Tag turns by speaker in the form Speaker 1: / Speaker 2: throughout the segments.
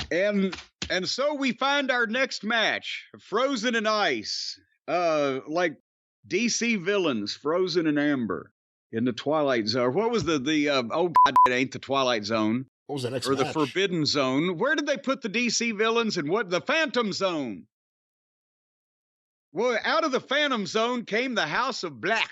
Speaker 1: And so we find our next match, Frozen in Ice, like DC villains, Frozen in Amber in the Twilight Zone. What was oh God, it ain't the Twilight Zone.
Speaker 2: What was the next
Speaker 1: or
Speaker 2: match?
Speaker 1: The Forbidden Zone. Where did they put the DC villains and what? The Phantom Zone. Well, out of the Phantom Zone came the House of Black.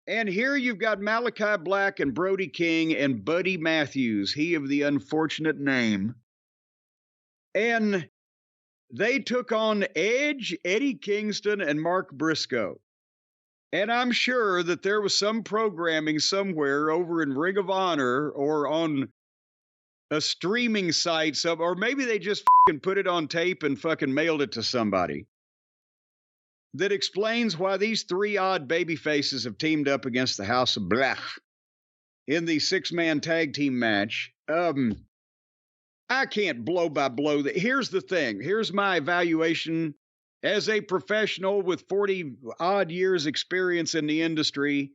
Speaker 1: And here you've got Malachi Black and Brody King and Buddy Matthews, he of the unfortunate name. And they took on Edge, Eddie Kingston, and Mark Briscoe. And I'm sure that there was some programming somewhere over in Ring of Honor or on a streaming site, or maybe they just fucking put it on tape and fucking mailed it to somebody, that explains why these three odd baby faces have teamed up against the House of Black in the 6-man tag team match. I can't blow by blow. Here's the thing. Here's my evaluation as a professional with 40 odd years experience in the industry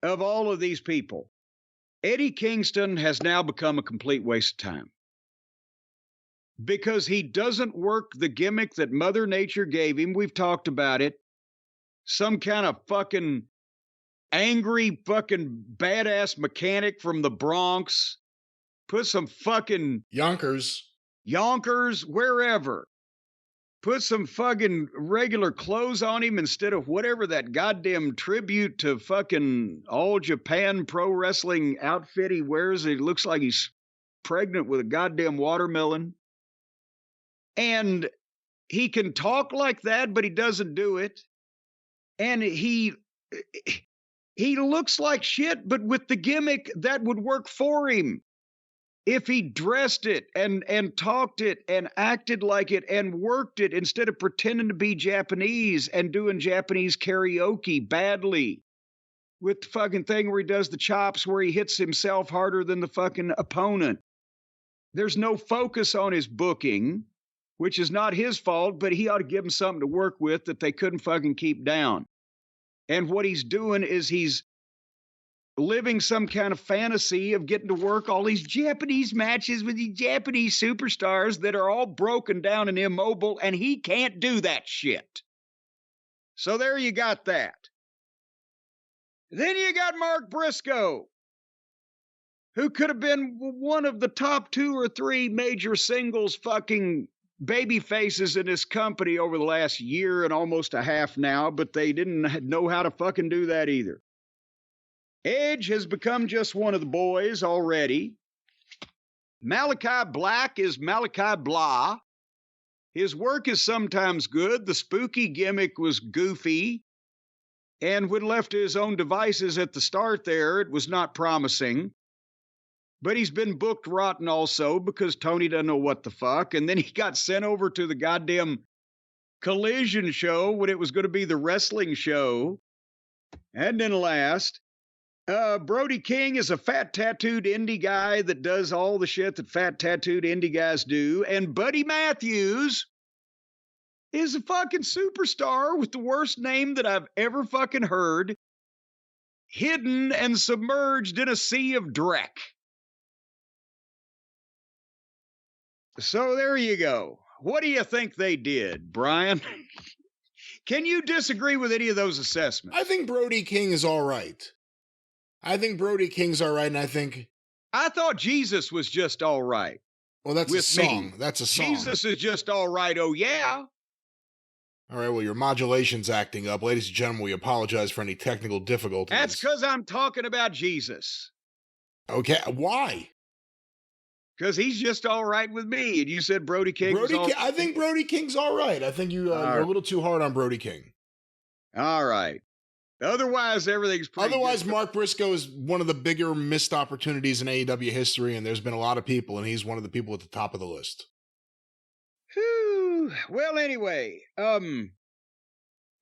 Speaker 1: of all of these people. Eddie Kingston has now become a complete waste of time because he doesn't work the gimmick that Mother Nature gave him. We've talked about it. Some kind of fucking angry fucking badass mechanic from the Bronx. Put some fucking Yonkers, wherever. Put some fucking regular clothes on him instead of whatever that goddamn tribute to fucking All Japan Pro Wrestling outfit he wears. It looks like he's pregnant with a goddamn watermelon. And he can talk like that, but he doesn't do it. And he looks like shit, but with the gimmick that would work for him. If he dressed it and talked it and acted like it and worked it instead of pretending to be Japanese and doing Japanese karaoke badly with the fucking thing where he does the chops where he hits himself harder than the fucking opponent. There's no focus on his booking, which is not his fault, but he ought to give him something to work with that they couldn't fucking keep down. And what he's doing is he's living some kind of fantasy of getting to work all these Japanese matches with these Japanese superstars that are all broken down and immobile, and he can't do that shit. So there you got that. Then you got Mark Briscoe, who could have been one of the top 2 or 3 major singles fucking baby faces in this company over the last year and almost a half now, but they didn't know how to fucking do that either. Edge has become just one of the boys already. Malachi Black is Malachi Blah. His work is sometimes good. The spooky gimmick was goofy. And when left to his own devices at the start there, it was not promising. But he's been booked rotten also because Tony doesn't know what the fuck. And then he got sent over to the goddamn Collision show when it was going to be the wrestling show. That didn't last. Brody King is a fat tattooed indie guy that does all the shit that fat tattooed indie guys do. And Buddy Matthews is a fucking superstar with the worst name that I've ever fucking heard. Hidden and submerged in a sea of dreck. So there you go. What do you think they did, Brian? Can you disagree with any of those assessments?
Speaker 2: I think Brody King is all right. And
Speaker 1: I thought Jesus was just all right.
Speaker 2: Well, that's a song. Me. That's a song.
Speaker 1: Jesus is just all right, oh yeah.
Speaker 2: All right, well, your modulation's acting up. Ladies and gentlemen, we apologize for any technical difficulties.
Speaker 1: That's because I'm talking about Jesus.
Speaker 2: Okay, why?
Speaker 1: Because he's just all right with me. And you said Brody King was all right.
Speaker 2: I think Brody King's all right. I think you're a little too hard on Brody King.
Speaker 1: All right. Otherwise, everything's pretty good.
Speaker 2: Mark Briscoe is one of the bigger missed opportunities in AEW history, and there's been a lot of people, and he's one of the people at the top of the list.
Speaker 1: Whew. Well, anyway,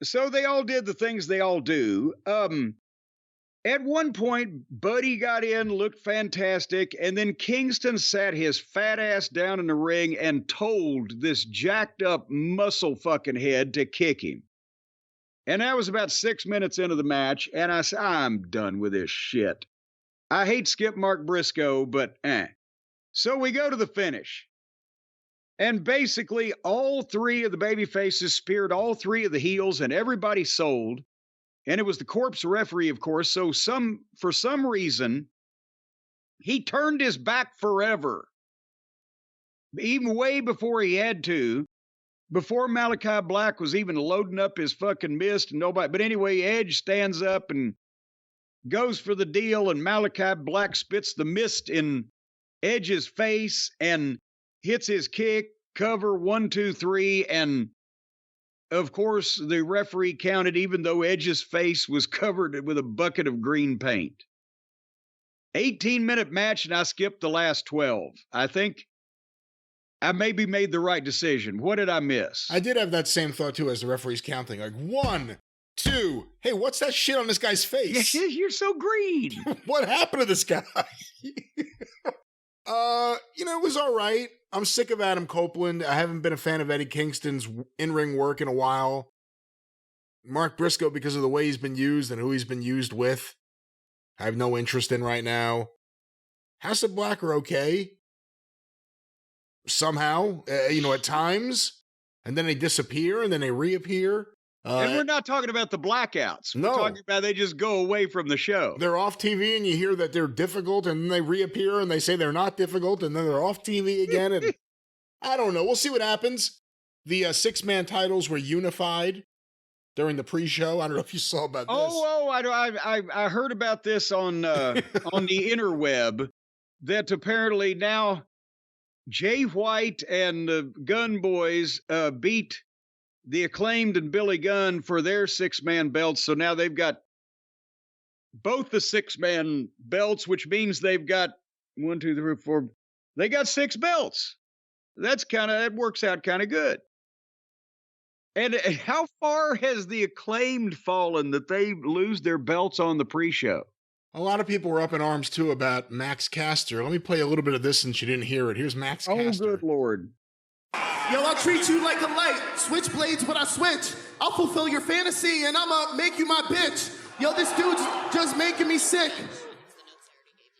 Speaker 1: so they all did the things they all do. At one point, Buddy got in, looked fantastic, and then Kingston sat his fat ass down in the ring and told this jacked up muscle fucking head to kick him. And that was about 6 minutes into the match, and I said, I'm done with this shit. I hate Skip Mark Briscoe, but So we go to the finish. And basically, all three of the baby faces speared all three of the heels, and everybody sold. And it was the corpse referee, of course. So for some reason, he turned his back forever, even way before he had to, before Malachi Black was even loading up his fucking mist and nobody. But anyway, Edge stands up and goes for the deal, and Malachi Black spits the mist in Edge's face and hits his kick, cover 1, 2, 3, and of course the referee counted even though Edge's face was covered with a bucket of green paint. 18-minute match, and I skipped the last 12. I think I maybe made the right decision. What did I miss?
Speaker 2: I did have that same thought too as the referee's counting. Like 1, 2. Hey, what's that shit on this guy's face?
Speaker 1: You're so green.
Speaker 2: What happened to this guy? It was all right. I'm sick of Adam Copeland. I haven't been a fan of Eddie Kingston's in-ring work in a while. Mark Briscoe, because of the way he's been used and who he's been used with, I have no interest in right now. House of Black are okay. Somehow, at times. And then they disappear and then they reappear.
Speaker 1: And we're not talking about the blackouts.
Speaker 2: No.
Speaker 1: We're talking about they just go away from the show.
Speaker 2: They're off TV and you hear that they're difficult and then they reappear and they say they're not difficult and then they're off TV again. And I don't know. We'll see what happens. The 6-man titles were unified during the pre-show. I don't know if you saw about this.
Speaker 1: I heard about this on the interweb, that apparently now Jay White and the Gunn Boys beat the Acclaimed and Billy Gunn for their 6-man belts. So now they've got both the 6-man belts, which means they've got 1, 2, 3, 4. They got 6 belts. That works out kind of good. And how far has the Acclaimed fallen that they lose their belts on the pre-show?
Speaker 2: A lot of people were up in arms too about Max Caster. Let me play a little bit of this since you didn't hear it. Here's Max Caster.
Speaker 1: Oh, good Lord.
Speaker 3: Yo, I'll treat you like a light. Switchblades when I switch. I'll fulfill your fantasy and I'ma make you my bitch. Yo, this dude's just making me sick.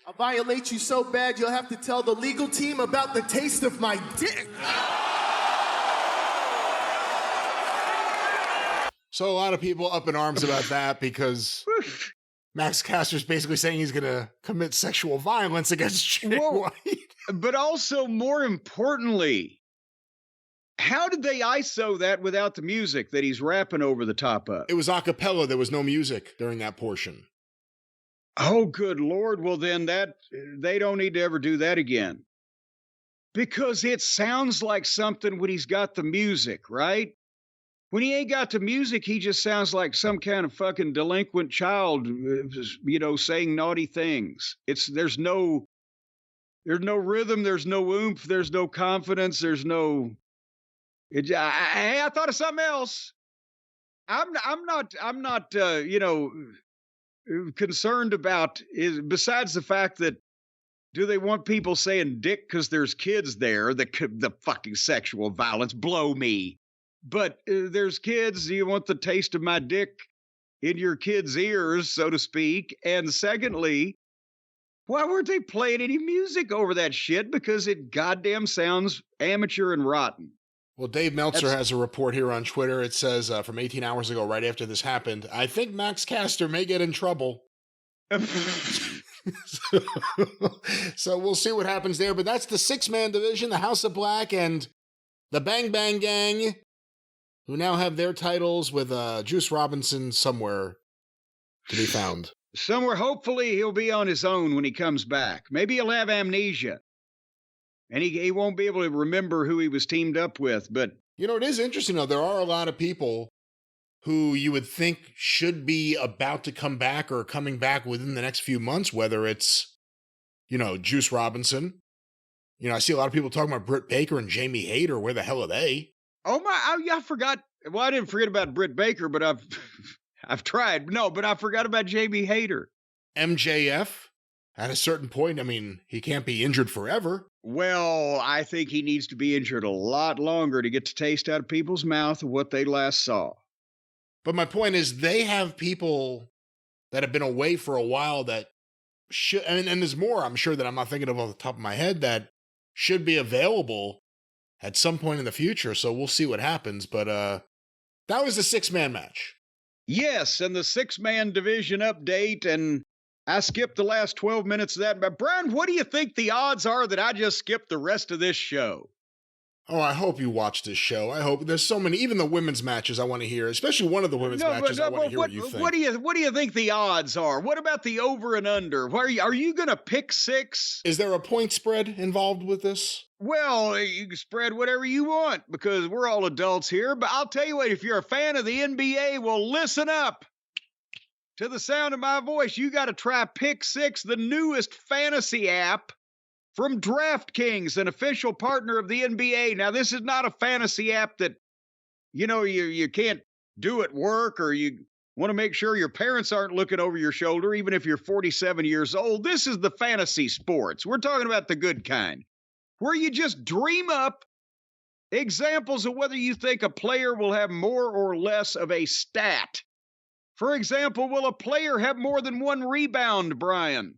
Speaker 3: I'll violate you so bad you'll have to tell the legal team about the taste of my dick.
Speaker 2: So a lot of people up in arms about that because Max Caster's basically saying he's going to commit sexual violence against Jay White.
Speaker 1: But also, more importantly, how did they ISO that without the music that he's rapping over the top of?
Speaker 2: It was a cappella. There was no music during that portion.
Speaker 1: Oh, good Lord. Well, then they don't need to ever do that again. Because it sounds like something when he's got the music, right? When he ain't got the music, he just sounds like some kind of fucking delinquent child, saying naughty things. There's no rhythm, there's no oomph, there's no confidence, there's no. I thought of something else. I'm not concerned about besides the fact that do they want people saying dick because there's kids there? The fucking sexual violence, blow me. But there's kids, you want the taste of my dick in your kids' ears, so to speak. And secondly, why weren't they playing any music over that shit? Because it goddamn sounds amateur and rotten.
Speaker 2: Well, Dave Meltzer has a report here on Twitter. It says from 18 hours ago, right after this happened, I think Max Caster may get in trouble. So we'll see what happens there. But that's the 6-man division, the House of Black and the Bang Bang Gang, who now have their titles with Juice Robinson somewhere to be found.
Speaker 1: Somewhere, hopefully, he'll be on his own when he comes back. Maybe he'll have amnesia. And he won't be able to remember who he was teamed up with. But
Speaker 2: it is interesting, though. There are a lot of people who you would think should be about to come back or coming back within the next few months, whether it's, Juice Robinson. I see a lot of people talking about Britt Baker and Jamie Hayter. Where the hell are they?
Speaker 1: Oh, I forgot. Well, I didn't forget about Britt Baker, but I've tried. No, but I forgot about Jamie Hayter.
Speaker 2: MJF, at a certain point, he can't be injured forever.
Speaker 1: Well, I think he needs to be injured a lot longer to get the taste out of people's mouth of what they last saw.
Speaker 2: But my point is, they have people that have been away for a while that should, and there's more, I'm sure, that I'm not thinking of off the top of my head that should be available at some point in the future, so we'll see what happens. But that was the 6-man match.
Speaker 1: Yes, and the 6-man division update, and I skipped the last 12 minutes of that. But Brian, what do you think the odds are that I just skipped the rest of this show?
Speaker 2: Oh, I hope you watch this show. I hope there's so many, even the women's matches I want to hear, especially one of the women's matches. I want to hear what you think.
Speaker 1: What do you think the odds are? What about the over and under? Are you going to pick 6?
Speaker 2: Is there a point spread involved with this?
Speaker 1: Well, you can spread whatever you want because we're all adults here. But I'll tell you what, if you're a fan of the NBA, well, listen up. To the sound of my voice, you got to try Pick 6, the newest fantasy app from DraftKings, an official partner of the NBA. Now, this is not a fantasy app that, you can't do at work, or you want to make sure your parents aren't looking over your shoulder, even if you're 47 years old. This is the fantasy sports. We're talking about the good kind, where you just dream up examples of whether you think a player will have more or less of a stat. For example, will a player have more than 1 rebound, Brian?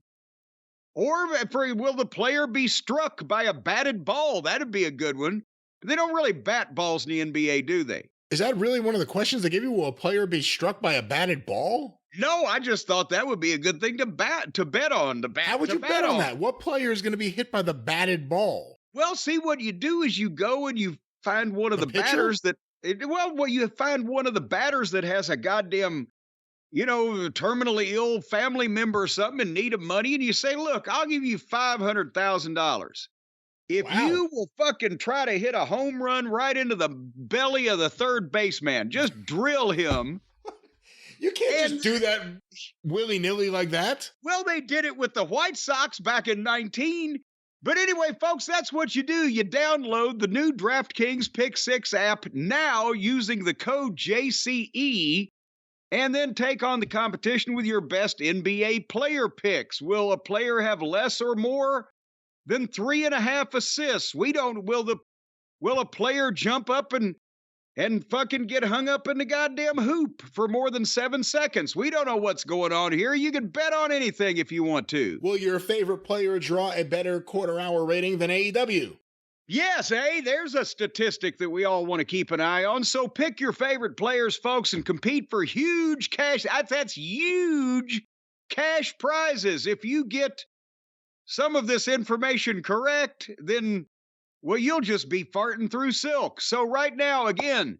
Speaker 1: Or will the player be struck by a batted ball? That'd be a good one. They don't really bat balls in the NBA, do they?
Speaker 2: Is that really one of the questions they give you? Will a player be struck by a batted ball?
Speaker 1: No, I just thought that would be a good thing to bet on.
Speaker 2: How would you bet on that? What player is going to be hit by the batted ball?
Speaker 1: Well, see, what you do is you go and you find one of the batters that. You find one of the batters that has a goddamn, terminally ill family member or something in need of money, and you say, look, I'll give you $500,000. If you will fucking try to hit a home run right into the belly of the third baseman, just drill him.
Speaker 2: You can't just do that willy-nilly like that.
Speaker 1: Well, they did it with the White Sox back in 19. But anyway, folks, that's what you do. You download the new DraftKings Pick 6 app now using the code JCE, and then take on the competition with your best NBA player picks. Will a player have less or more than 3.5 assists? Will a player jump up and fucking get hung up in the goddamn hoop for more than 7 seconds? We don't know what's going on here. You can bet on anything if you want to.
Speaker 2: Will your favorite player draw a better quarter-hour rating than AEW?
Speaker 1: Yes, there's a statistic that we all want to keep an eye on. So pick your favorite players, folks, and compete for huge cash. That's huge cash prizes. If you get some of this information correct, then, well, you'll just be farting through silk. So right now, again,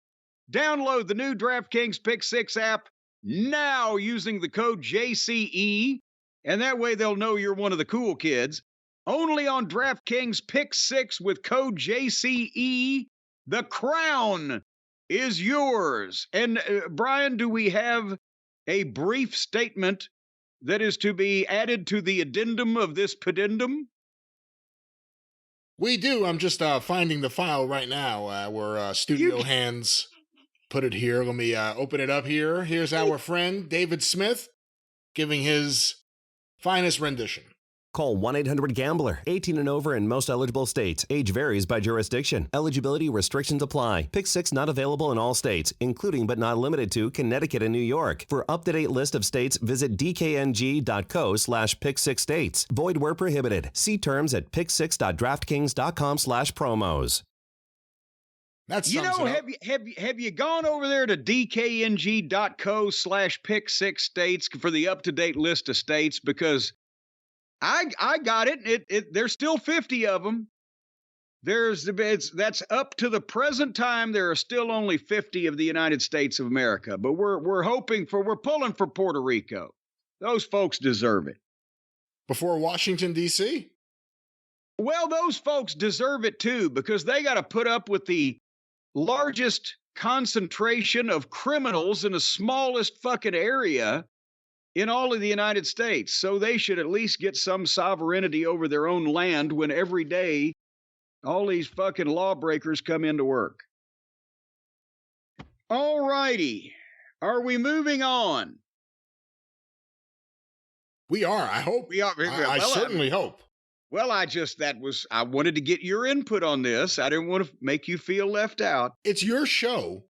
Speaker 1: download the new DraftKings Pick 6 app now using the code JCE, and that way they'll know you're one of the cool kids. Only on DraftKings Pick 6 with code JCE. The crown is yours. And Brian, do we have a brief statement that is to be added to the addendum of this pedendum?
Speaker 2: We do. I'm just finding the file right now where Studio Hands put it here. Let me open it up here. Here's our friend David Smith giving his finest rendition.
Speaker 4: Call 1-800-GAMBLER. 18 and over in most eligible states. Age varies by jurisdiction. Eligibility restrictions apply. Pick 6 not available in all states, including but not limited to Connecticut and New York. For up-to-date list of states, visit dkng.co/pick6states. Void where prohibited. See terms at pick6.draftkings.com/promos.
Speaker 2: That's have
Speaker 1: you gone over there to dkng.co/pick6states for the up-to-date list of states? Because I got it. There's still 50 of them. That's up to the present time. There are still only 50 of the United States of America, but we're pulling for Puerto Rico. Those folks deserve it.
Speaker 2: Before Washington, D.C.?
Speaker 1: Well, those folks deserve it too, because they got to put up with the largest concentration of criminals in the smallest fucking area in all of the United States. So they should at least get some sovereignty over their own land when every day all these fucking lawbreakers come into work. All righty. Are we moving on?
Speaker 2: We are. I hope.
Speaker 1: We are.
Speaker 2: I certainly hope.
Speaker 1: Well, I wanted to get your input on this. I didn't want to make you feel left out.
Speaker 2: It's your show.